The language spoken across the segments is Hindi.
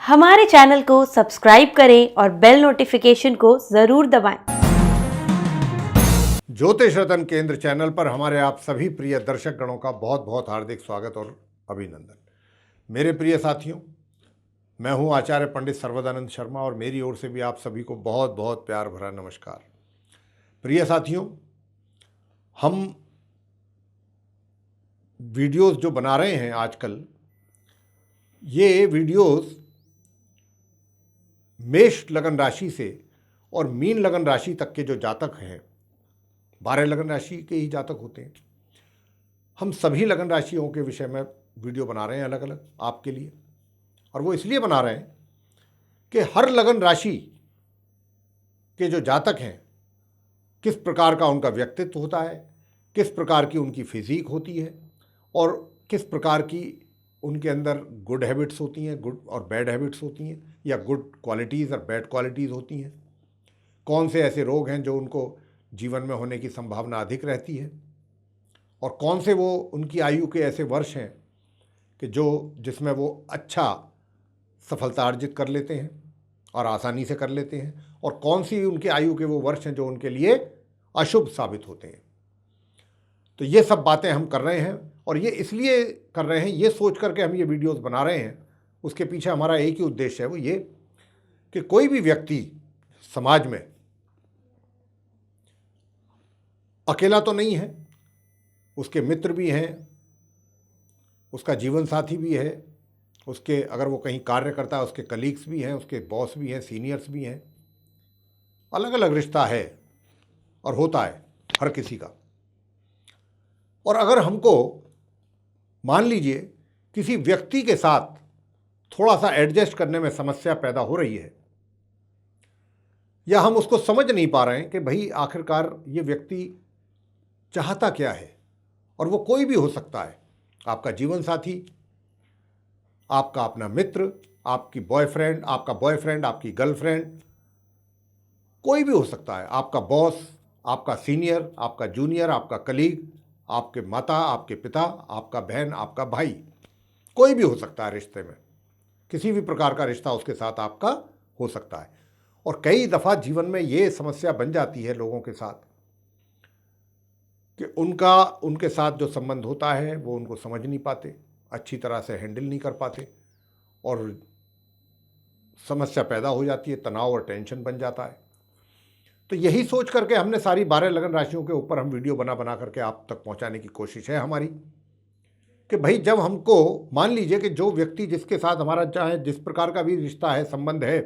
हमारे चैनल को सब्सक्राइब करें और बेल नोटिफिकेशन को जरूर दबाएं। ज्योतिष रतन केंद्र चैनल पर हमारे आप सभी प्रिय दर्शक गणों का बहुत बहुत हार्दिक स्वागत और अभिनंदन। मेरे प्रिय साथियों, मैं हूं आचार्य पंडित सर्वदानंद शर्मा और मेरी ओर से भी आप सभी को बहुत बहुत प्यार भरा नमस्कार। प्रिय साथियों, हम वीडियोस जो बना रहे हैं आजकल, ये वीडियोस मेष लगन राशि से और मीन लगन राशि तक के जो जातक हैं, 12 लगन राशि के ही जातक होते हैं, हम सभी लगन राशियों के विषय में वीडियो बना रहे हैं अलग अलग आपके लिए। और वो इसलिए बना रहे हैं कि हर लगन राशि के जो जातक हैं, किस प्रकार का उनका व्यक्तित्व होता है, किस प्रकार की उनकी फिजिक होती है और किस प्रकार की उनके अंदर गुड हैबिट्स होती हैं, गुड और बैड हैबिट्स होती हैं, या गुड क्वालिटीज़ और बैड क्वालिटीज़ होती हैं। कौन से ऐसे रोग हैं जो उनको जीवन में होने की संभावना अधिक रहती है और कौन से वो उनकी आयु के ऐसे वर्ष हैं कि जिसमें वो अच्छा सफलता अर्जित कर लेते हैं और आसानी से कर लेते हैं, और कौन सी उनके आयु के वो वर्ष हैं जो उनके लिए अशुभ साबित होते हैं। तो ये सब बातें हम कर रहे हैं और ये इसलिए कर रहे हैं, ये सोच करके हम ये वीडियोस बना रहे हैं। उसके पीछे हमारा एक ही उद्देश्य है, वो ये कि कोई भी व्यक्ति समाज में अकेला तो नहीं है, उसके मित्र भी हैं, उसका जीवन साथी भी है, उसके अगर वो कहीं कार्य करता है उसके कलीग्स भी हैं, उसके बॉस भी हैं, सीनियर्स भी हैं। अलग अलग रिश्ता है और होता है हर किसी का। और अगर हमको मान लीजिए किसी व्यक्ति के साथ थोड़ा सा एडजस्ट करने में समस्या पैदा हो रही है, या हम उसको समझ नहीं पा रहे हैं कि भाई आखिरकार ये व्यक्ति चाहता क्या है, और वो कोई भी हो सकता है, आपका जीवन साथी, आपका अपना मित्र, आपकी बॉयफ्रेंड, आपका बॉयफ्रेंड, आपकी गर्लफ्रेंड, कोई भी हो सकता है, आपका बॉस, आपका सीनियर, आपका जूनियर, आपका कलीग, आपके माता, आपके पिता, आपका बहन, आपका भाई, कोई भी हो सकता है। रिश्ते में किसी भी प्रकार का रिश्ता उसके साथ आपका हो सकता है। और कई दफ़ा जीवन में ये समस्या बन जाती है लोगों के साथ कि उनके साथ जो संबंध होता है वो उनको समझ नहीं पाते, अच्छी तरह से हैंडल नहीं कर पाते, और समस्या पैदा हो जाती है, तनाव और टेंशन बन जाता है। तो यही सोच करके हमने सारी 12 लगन राशियों के ऊपर हम वीडियो बना करके आप तक पहुंचाने की कोशिश है हमारी कि भाई जब हमको मान लीजिए कि जो व्यक्ति जिसके साथ हमारा चाहे जिस प्रकार का भी रिश्ता है, संबंध है,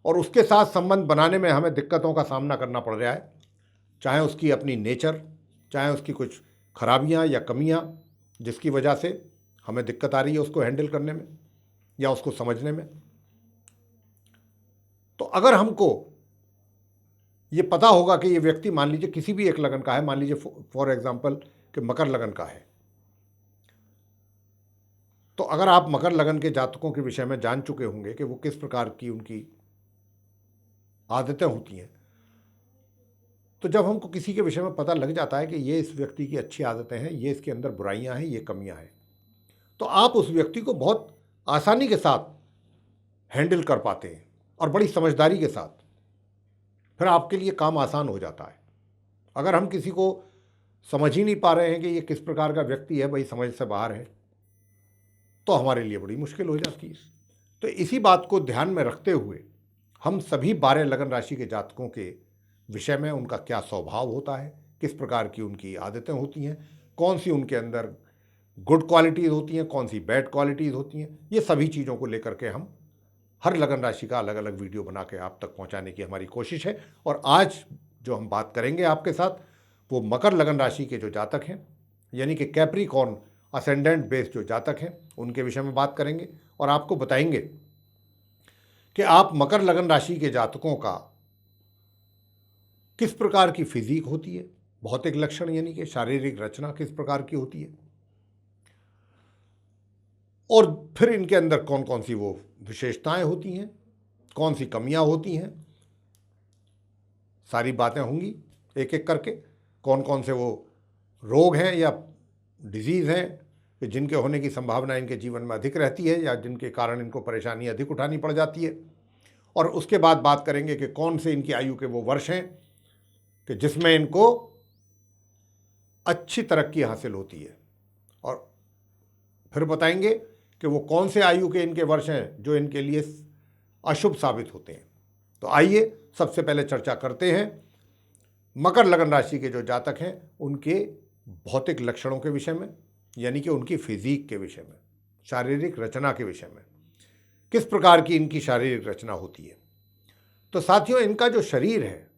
और उसके साथ संबंध बनाने में हमें दिक्कतों का सामना करना पड़ रहा है, चाहे उसकी अपनी नेचर, चाहे उसकी कुछ खराबियां या कमियां जिसकी वजह से हमें दिक्कत आ रही है उसको हैंडल करने में या उसको समझने में। तो अगर हमको ये पता होगा कि ये व्यक्ति मान लीजिए किसी भी एक लगन का है, मान लीजिए फॉर एग्जांपल कि मकर लगन का है, तो अगर आप मकर लगन के जातकों के विषय में जान चुके होंगे कि वो किस प्रकार की उनकी आदतें होती हैं, तो जब हमको किसी के विषय में पता लग जाता है कि ये इस व्यक्ति की अच्छी आदतें हैं, ये इसके अंदर बुराइयां हैं, ये कमियां हैं, तो आप उस व्यक्ति को बहुत आसानी के साथ हैंडल कर पाते हैं और बड़ी समझदारी के साथ। फिर आपके लिए काम आसान हो जाता है। अगर हम किसी को समझ ही नहीं पा रहे हैं कि ये किस प्रकार का व्यक्ति है, भाई समझ से बाहर है, तो हमारे लिए बड़ी मुश्किल हो जाती है। तो इसी बात को ध्यान में रखते हुए हम सभी 12 लगन राशि के जातकों के विषय में उनका क्या स्वभाव होता है, किस प्रकार की उनकी आदतें होती हैं, कौन सी उनके अंदर गुड क्वालिटीज़ होती हैं, कौन सी बैड क्वालिटीज़ होती हैं, ये सभी चीज़ों को लेकर के हम हर लगन राशि का अलग अलग वीडियो बना के आप तक पहुंचाने की हमारी कोशिश है। और आज जो हम बात करेंगे आपके साथ, वो मकर लगन राशि के जो जातक हैं, यानी कि कैप्रिकॉर्न असेंडेंट बेस्ड जो जातक हैं, उनके विषय में बात करेंगे और आपको बताएंगे कि आप मकर लगन राशि के जातकों का किस प्रकार की फिजिक होती है, भौतिक लक्षण यानी कि शारीरिक रचना किस प्रकार की होती है, और फिर इनके अंदर कौन कौन सी वो विशेषताएं होती हैं, कौन सी कमियां होती हैं, सारी बातें होंगी एक एक करके। कौन कौन से वो रोग हैं या डिजीज़ हैं कि जिनके होने की संभावना इनके जीवन में अधिक रहती है या जिनके कारण इनको परेशानी अधिक उठानी पड़ जाती है। और उसके बाद बात करेंगे कि कौन से इनकी आयु के वो वर्ष हैं कि जिसमें इनको अच्छी तरक्की हासिल होती है, और फिर बताएंगे कि वो कौन से आयु के इनके वर्ष हैं जो इनके लिए अशुभ साबित होते हैं। तो आइए सबसे पहले चर्चा करते हैं मकर लगन राशि के जो जातक हैं उनके भौतिक लक्षणों के विषय में, यानी कि उनकी फिजिक के विषय में, शारीरिक रचना के विषय में, किस प्रकार की इनकी शारीरिक रचना होती है। तो साथियों, इनका जो शरीर है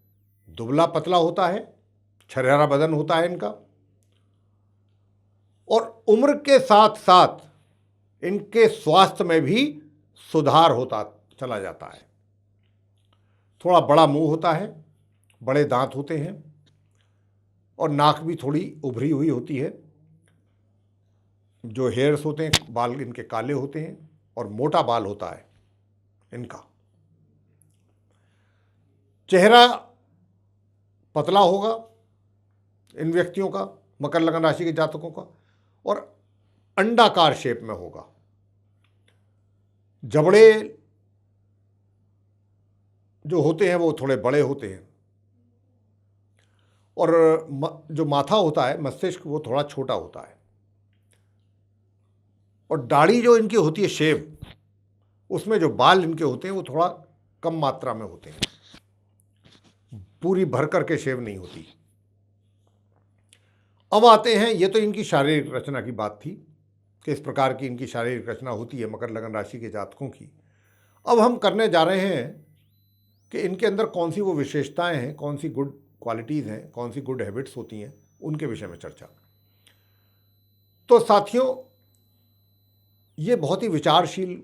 दुबला पतला होता है, छरहरा बदन होता है इनका, और उम्र के साथ साथ इनके स्वास्थ्य में भी सुधार होता चला जाता है। थोड़ा बड़ा मुंह होता है, बड़े दांत होते हैं और नाक भी थोड़ी उभरी हुई होती है। जो हेयर्स होते हैं, बाल इनके काले होते हैं और मोटा बाल होता है इनका। चेहरा पतला होगा इन व्यक्तियों का, मकर लगन राशि के जातकों का, और अंडाकार शेप में होगा। जबड़े जो होते हैं वो थोड़े बड़े होते हैं, और जो माथा होता है, मस्तिष्क, वो थोड़ा छोटा होता है। और दाढ़ी जो इनकी होती है शेव, उसमें जो बाल इनके होते हैं वो थोड़ा कम मात्रा में होते हैं, पूरी भर करके शेव नहीं होती। अब आते हैं, ये तो इनकी शारीरिक रचना की बात थी कि इस प्रकार की इनकी शारीरिक रचना होती है मकर लगन राशि के जातकों की। अब हम करने जा रहे हैं कि इनके अंदर कौन सी वो विशेषताएं हैं, कौन सी गुड क्वालिटीज़ हैं, कौन सी गुड हैबिट्स होती हैं, उनके विषय में चर्चा। तो साथियों, ये बहुत ही विचारशील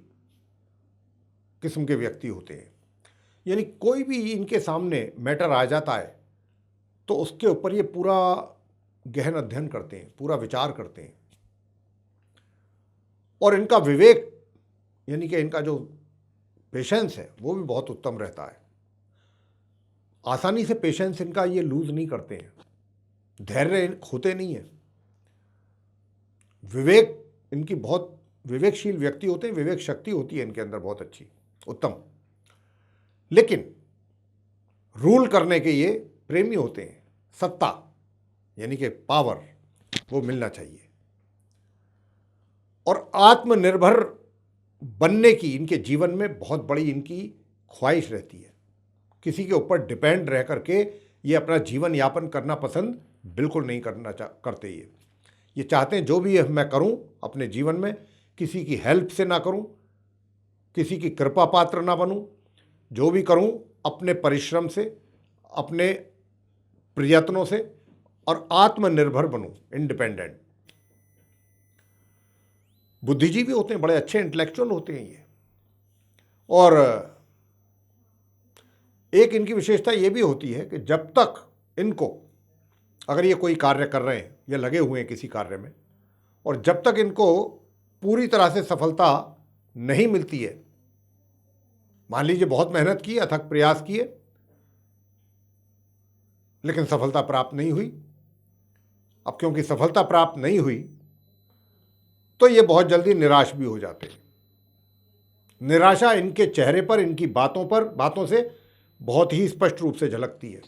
किस्म के व्यक्ति होते हैं, यानी कोई भी इनके सामने मैटर आ जाता है तो उसके ऊपर ये पूरा गहन अध्ययन करते हैं, पूरा विचार करते हैं। और इनका विवेक, यानी कि इनका जो पेशेंस है वो भी बहुत उत्तम रहता है। आसानी से पेशेंस इनका ये लूज नहीं करते हैं, धैर्य खोते नहीं है। विवेक, इनकी बहुत विवेकशील व्यक्ति होते हैं, विवेक शक्ति होती है इनके अंदर बहुत अच्छी, उत्तम। लेकिन रूल करने के ये प्रेमी होते हैं, सत्ता यानी कि पावर वो मिलना चाहिए। और आत्मनिर्भर बनने की इनके जीवन में बहुत बड़ी इनकी ख्वाहिश रहती है। किसी के ऊपर डिपेंड रह करके ये अपना जीवन यापन करना पसंद बिल्कुल नहीं करते। ये चाहते हैं जो भी मैं करूं अपने जीवन में, किसी की हेल्प से ना करूं, किसी की कृपा पात्र ना बनूं, जो भी करूं अपने परिश्रम से, अपने प्रयत्नों से, और आत्मनिर्भर बनूं, इंडिपेंडेंट। बुद्धिजीवी होते हैं, बड़े अच्छे इंटेलेक्चुअल होते हैं ये। और एक इनकी विशेषता ये भी होती है कि जब तक इनको, अगर ये कोई कार्य कर रहे हैं या लगे हुए हैं किसी कार्य में, और जब तक इनको पूरी तरह से सफलता नहीं मिलती है, मान लीजिए बहुत मेहनत की, अथक प्रयास किए, लेकिन सफलता प्राप्त नहीं हुई। अब क्योंकि सफलता प्राप्त नहीं हुई तो ये बहुत जल्दी निराश भी हो जाते हैं। निराशा इनके चेहरे पर, इनकी बातों से बहुत ही स्पष्ट रूप से झलकती है।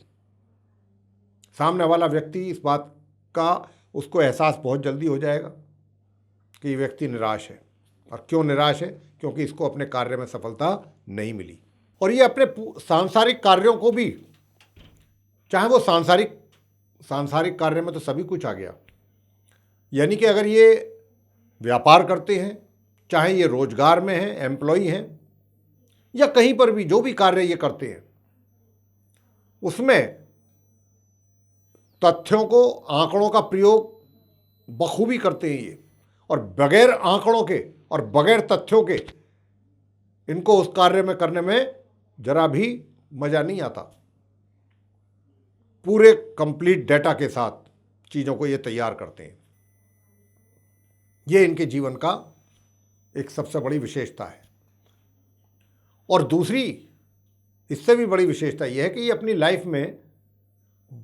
सामने वाला व्यक्ति इस बात का, उसको एहसास बहुत जल्दी हो जाएगा कि ये व्यक्ति निराश है। और क्यों निराश है? क्योंकि इसको अपने कार्य में सफलता नहीं मिली। और ये अपने सांसारिक कार्यों को भी, चाहे वो सांसारिक कार्य में तो सभी कुछ आ गया, यानी कि अगर ये व्यापार करते हैं, चाहे ये रोजगार में हैं, एम्प्लॉई हैं, या कहीं पर भी जो भी कार्य ये करते हैं, उसमें तथ्यों को, आंकड़ों का प्रयोग बखूबी करते हैं ये। और बगैर आंकड़ों के और बगैर तथ्यों के इनको उस कार्य में करने में जरा भी मजा नहीं आता। पूरे कंप्लीट डेटा के साथ चीज़ों को ये तैयार करते हैं। ये इनके जीवन का एक सबसे बड़ी विशेषता है। और दूसरी, इससे भी बड़ी विशेषता यह है कि ये अपनी लाइफ में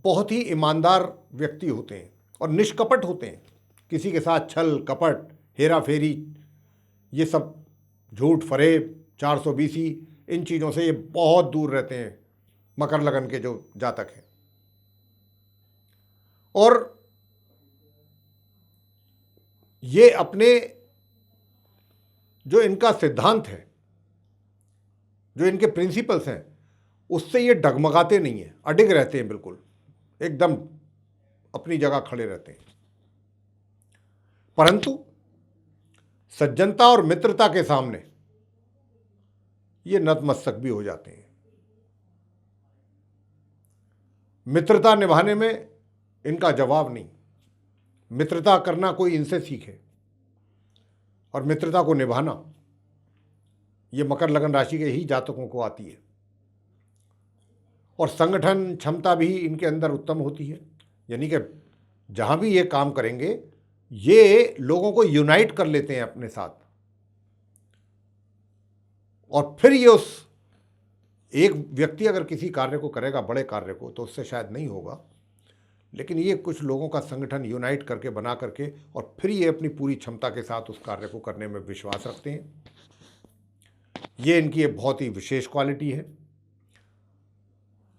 बहुत ही ईमानदार व्यक्ति होते हैं और निष्कपट होते हैं। किसी के साथ छल कपट हेरा फेरी, ये सब झूठ फरेब, 420, इन चीज़ों से ये बहुत दूर रहते हैं मकर लगन के जो जातक हैं। और ये अपने जो इनका सिद्धांत है, जो इनके प्रिंसिपल्स हैं, उससे ये डगमगाते नहीं हैं, अडिग रहते हैं, बिल्कुल एकदम अपनी जगह खड़े रहते हैं। परंतु सज्जनता और मित्रता के सामने ये नतमस्तक भी हो जाते हैं। मित्रता निभाने में इनका जवाब नहीं, मित्रता करना कोई इनसे सीखे और मित्रता को निभाना ये मकर लगन राशि के ही जातकों को आती है। और संगठन क्षमता भी इनके अंदर उत्तम होती है, यानी कि जहां भी ये काम करेंगे ये लोगों को यूनाइट कर लेते हैं अपने साथ, और फिर ये उस एक व्यक्ति अगर किसी कार्य को करेगा, बड़े कार्य को, तो उससे शायद नहीं होगा, लेकिन ये कुछ लोगों का संगठन यूनाइट करके, बना करके, और फिर ये अपनी पूरी क्षमता के साथ उस कार्य को करने में विश्वास रखते हैं। ये इनकी एक बहुत ही विशेष क्वालिटी है।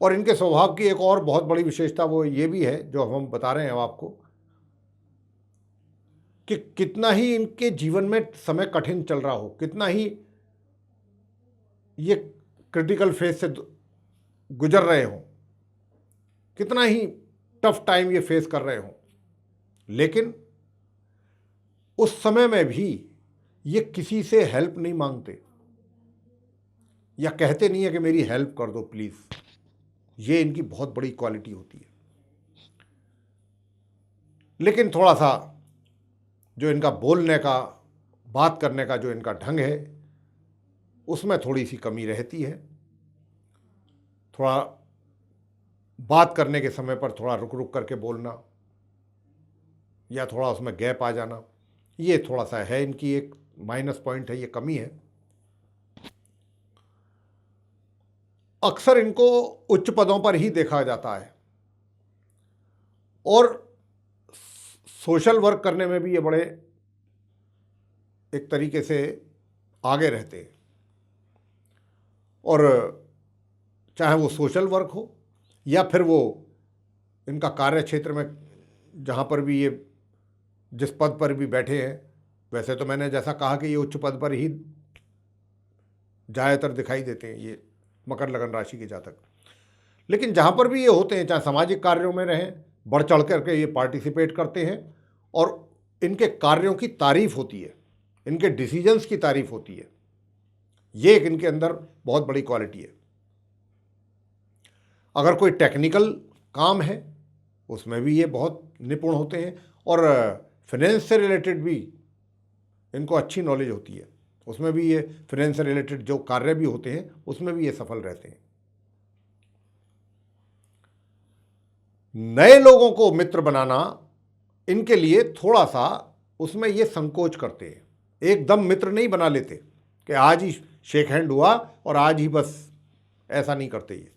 और इनके स्वभाव की एक और बहुत बड़ी विशेषता वो ये भी है, जो हम बता रहे हैं आपको, कि कितना ही इनके जीवन में समय कठिन चल रहा हो, कितना ही ये क्रिटिकल फेज से गुजर रहे हों, कितना ही टफ टाइम ये फेस कर रहे हों, लेकिन उस समय में भी ये किसी से हेल्प नहीं मांगते या कहते नहीं है कि मेरी हेल्प कर दो प्लीज़। ये इनकी बहुत बड़ी क्वालिटी होती है। लेकिन थोड़ा सा जो इनका बोलने का, बात करने का जो इनका ढंग है, उसमें थोड़ी सी कमी रहती है। थोड़ा बात करने के समय पर थोड़ा रुक रुक करके बोलना या थोड़ा उसमें गैप आ जाना, ये थोड़ा सा है इनकी एक माइनस पॉइंट है, ये कमी है। अक्सर इनको उच्च पदों पर ही देखा जाता है और सोशल वर्क करने में भी ये बड़े एक तरीके से आगे रहते हैं। और चाहे वो सोशल वर्क हो या फिर वो इनका कार्य क्षेत्र में जहाँ पर भी ये जिस पद पर भी बैठे हैं, वैसे तो मैंने जैसा कहा कि ये उच्च पद पर ही ज़्यादातर दिखाई देते हैं ये मकर लगन राशि के जातक, लेकिन जहाँ पर भी ये होते हैं, चाहे सामाजिक कार्यों में रहें, बढ़ चढ़ करके ये पार्टिसिपेट करते हैं और इनके कार्यों की तारीफ होती है, इनके डिसीजंस की तारीफ होती है। ये एक इनके अंदर बहुत बड़ी क्वालिटी है। अगर कोई टेक्निकल काम है उसमें भी ये बहुत निपुण होते हैं और फाइनेंस से रिलेटेड भी इनको अच्छी नॉलेज होती है, उसमें भी ये फाइनेंस से रिलेटेड जो कार्य भी होते हैं उसमें भी ये सफल रहते हैं। नए लोगों को मित्र बनाना इनके लिए थोड़ा सा उसमें ये संकोच करते हैं, एकदम मित्र नहीं बना लेते कि आज ही शेक हैंड हुआ और आज ही बस, ऐसा नहीं करते। ये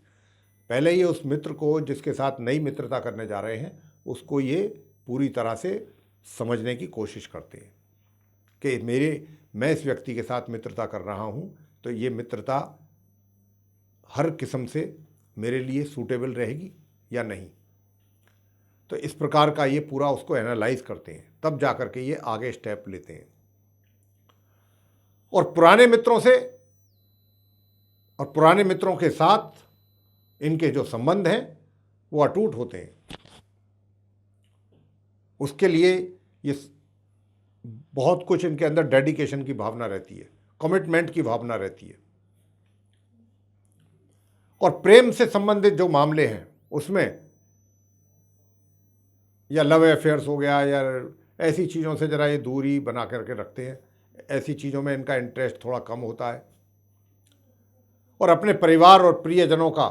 पहले ये उस मित्र को जिसके साथ नई मित्रता करने जा रहे हैं उसको ये पूरी तरह से समझने की कोशिश करते हैं कि मैं इस व्यक्ति के साथ मित्रता कर रहा हूं तो ये मित्रता हर किस्म से मेरे लिए सूटेबल रहेगी या नहीं। तो इस प्रकार का ये पूरा उसको एनालाइज करते हैं, तब जाकर के ये आगे स्टेप लेते हैं। और पुराने मित्रों के साथ इनके जो संबंध हैं वो अटूट होते हैं। उसके लिए ये बहुत कुछ इनके अंदर डेडिकेशन की भावना रहती है, कमिटमेंट की भावना रहती है। और प्रेम से संबंधित जो मामले हैं उसमें, या लव अफेयर्स हो गया या ऐसी चीज़ों से ज़रा ये दूरी बना करके रखते हैं, ऐसी चीज़ों में इनका इंटरेस्ट थोड़ा कम होता है। और अपने परिवार और प्रियजनों का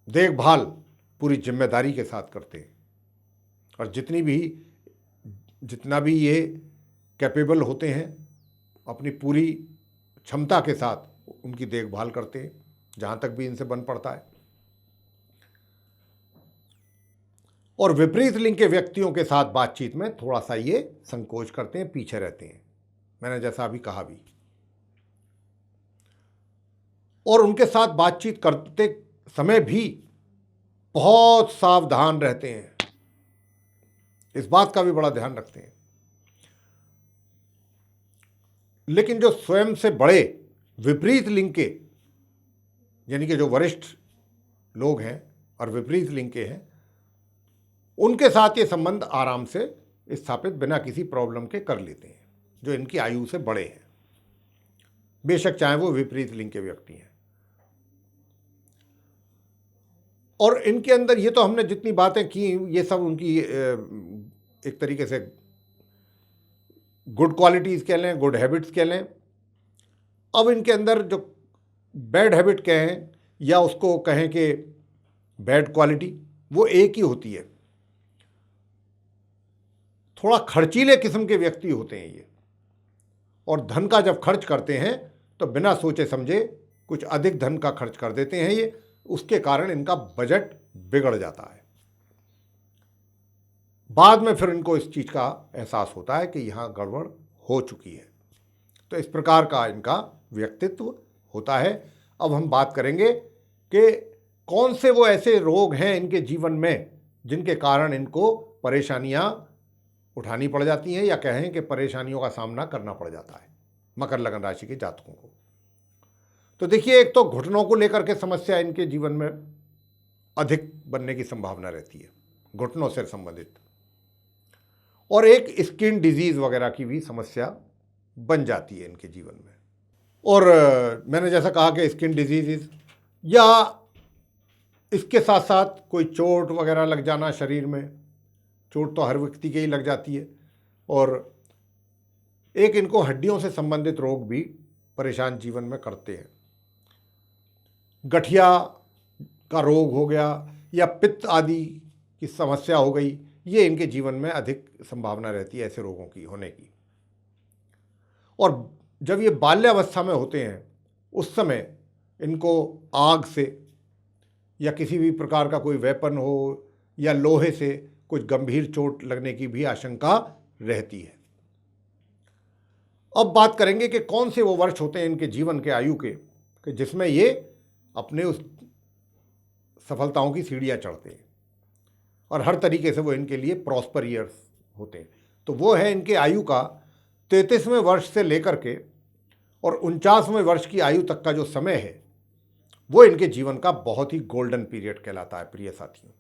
देखभाल पूरी जिम्मेदारी के साथ करते हैं और जितना भी ये कैपेबल होते हैं अपनी पूरी क्षमता के साथ उनकी देखभाल करते हैं जहाँ तक भी इनसे बन पड़ता है। और विपरीत लिंग के व्यक्तियों के साथ बातचीत में थोड़ा सा ये संकोच करते हैं, पीछे रहते हैं, मैंने जैसा अभी कहा भी। और उनके साथ बातचीत करते समय भी बहुत सावधान रहते हैं, इस बात का भी बड़ा ध्यान रखते हैं। लेकिन जो स्वयं से बड़े विपरीत लिंग के, यानी कि जो वरिष्ठ लोग हैं और विपरीत लिंग के हैं, उनके साथ ये संबंध आराम से स्थापित बिना किसी प्रॉब्लम के कर लेते हैं, जो इनकी आयु से बड़े हैं, बेशक चाहे वो विपरीत लिंग के व्यक्ति हैं। और इनके अंदर ये तो हमने जितनी बातें की ये सब उनकी एक तरीके से गुड क्वालिटीज़ कह लें, गुड हैबिट्स कह लें। अब इनके अंदर जो बैड हैबिट कहें या उसको कहें कि बैड क्वालिटी, वो एक ही होती है। थोड़ा खर्चीले किस्म के व्यक्ति होते हैं ये, और धन का जब खर्च करते हैं तो बिना सोचे समझे कुछ अधिक धन का खर्च कर देते हैं ये, उसके कारण इनका बजट बिगड़ जाता है। बाद में फिर इनको इस चीज़ का एहसास होता है कि यहाँ गड़बड़ हो चुकी है। तो इस प्रकार का इनका व्यक्तित्व होता है। अब हम बात करेंगे कि कौन से वो ऐसे रोग हैं इनके जीवन में जिनके कारण इनको परेशानियाँ उठानी पड़ जाती हैं, या कहें कि परेशानियों का सामना करना पड़ जाता है मकर लगन राशि के जातकों को। तो देखिए, एक तो घुटनों को लेकर के समस्या इनके जीवन में अधिक बनने की संभावना रहती है, घुटनों से संबंधित, और एक स्किन डिजीज वगैरह की भी समस्या बन जाती है इनके जीवन में। और मैंने जैसा कहा कि स्किन डिजीज या इसके साथ साथ कोई चोट वगैरह लग जाना शरीर में, चोट तो हर व्यक्ति के ही लग जाती है, और एक इनको हड्डियों से संबंधित रोग भी परेशान जीवन में करते हैं। गठिया का रोग हो गया या पित्त आदि की समस्या हो गई, ये इनके जीवन में अधिक संभावना रहती है ऐसे रोगों की होने की। और जब ये बाल्यावस्था में होते हैं उस समय इनको आग से या किसी भी प्रकार का कोई वेपन हो या लोहे से कुछ गंभीर चोट लगने की भी आशंका रहती है। अब बात करेंगे कि कौन से वो वर्ष होते हैं इनके जीवन के आयु के कि जिसमें ये अपने उस सफलताओं की सीढ़ियाँ चढ़ते हैं और हर तरीके से वो इनके लिए प्रॉस्पर ईयर्स होते हैं। तो वो है इनके आयु का 33वें वर्ष से लेकर के और 49वें वर्ष की आयु तक का जो समय है वो इनके जीवन का बहुत ही गोल्डन पीरियड कहलाता है प्रिय साथियों।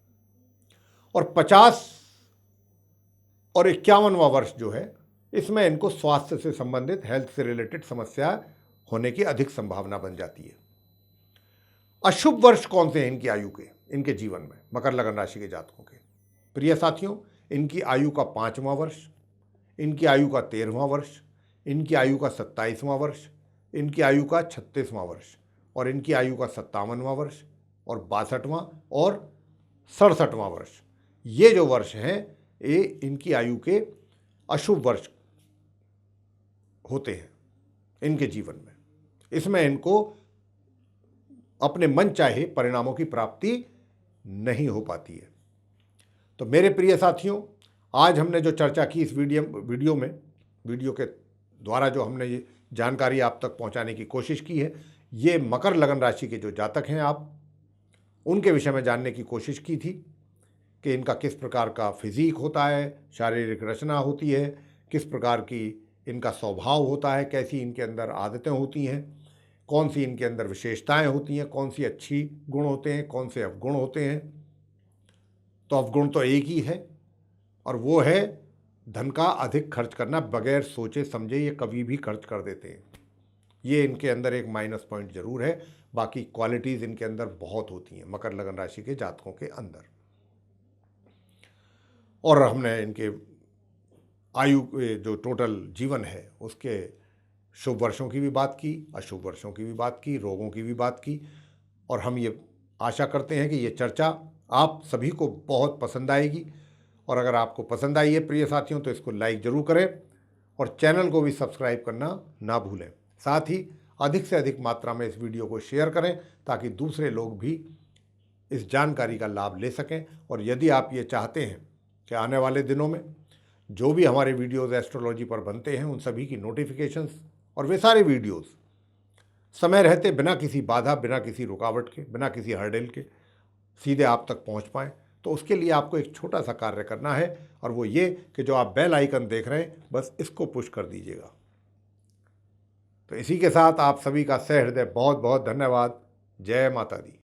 और 50 और 51वां वर्ष जो है इसमें इनको स्वास्थ्य से संबंधित, हेल्थ से रिलेटेड समस्या होने की अधिक संभावना बन जाती है। अशुभ वर्ष कौन से हैं इनकी आयु के, इनके जीवन में मकर लगन राशि के जातकों के? प्रिय साथियों, इनकी आयु का 5वां वर्ष, इनकी आयु का 13वां वर्ष, इनकी आयु का 27वां वर्ष, इनकी आयु का 36वां वर्ष, और इनकी आयु का 57वां वर्ष, और 62वां और 67वां वर्ष। ये जो वर्ष हैं ये इनकी आयु के अशुभ वर्ष होते हैं इनके जीवन में। इसमें इनको अपने मन चाहे परिणामों की प्राप्ति नहीं हो पाती है। तो मेरे प्रिय साथियों, आज हमने जो चर्चा की इस वीडियो के द्वारा जो हमने ये जानकारी आप तक पहुंचाने की कोशिश की है, ये मकर लगन राशि के जो जातक हैं आप उनके विषय में जानने की कोशिश की थी कि इनका किस प्रकार का फिजीक होता है, शारीरिक रचना होती है, किस प्रकार की इनका स्वभाव होता है, कैसी इनके अंदर आदतें होती हैं, कौन सी इनके अंदर विशेषताएं होती हैं, कौन सी अच्छी गुण होते हैं, कौन से अवगुण होते हैं। तो अवगुण तो एक ही है और वो है धन का अधिक खर्च करना, बगैर सोचे समझे ये कभी भी खर्च कर देते हैं। ये इनके अंदर एक माइनस पॉइंट जरूर है, बाकी क्वालिटीज़ इनके अंदर बहुत होती हैं मकर लगन राशि के जातकों के अंदर। और हमने इनके आयु जो टोटल जीवन है उसके शुभ वर्षों की भी बात की, अशुभ वर्षों की भी बात की, रोगों की भी बात की, और हम ये आशा करते हैं कि ये चर्चा आप सभी को बहुत पसंद आएगी। और अगर आपको पसंद आई है प्रिय साथियों तो इसको लाइक ज़रूर करें और चैनल को भी सब्सक्राइब करना ना भूलें। साथ ही अधिक से अधिक मात्रा में इस वीडियो को शेयर करें ताकि दूसरे लोग भी इस जानकारी का लाभ ले सकें। और यदि आप ये चाहते हैं कि आने वाले दिनों में जो भी हमारे वीडियोज़ एस्ट्रोलॉजी पर बनते हैं उन सभी की नोटिफिकेशंस और वे सारे वीडियोज़ समय रहते बिना किसी बाधा, बिना किसी रुकावट के, बिना किसी हर्डल के सीधे आप तक पहुंच पाएँ, तो उसके लिए आपको एक छोटा सा कार्य करना है और वो ये कि जो आप बेल आइकन देख रहे हैं बस इसको पुश कर दीजिएगा। तो इसी के साथ आप सभी का सहृदय बहुत बहुत धन्यवाद। जय माता दी।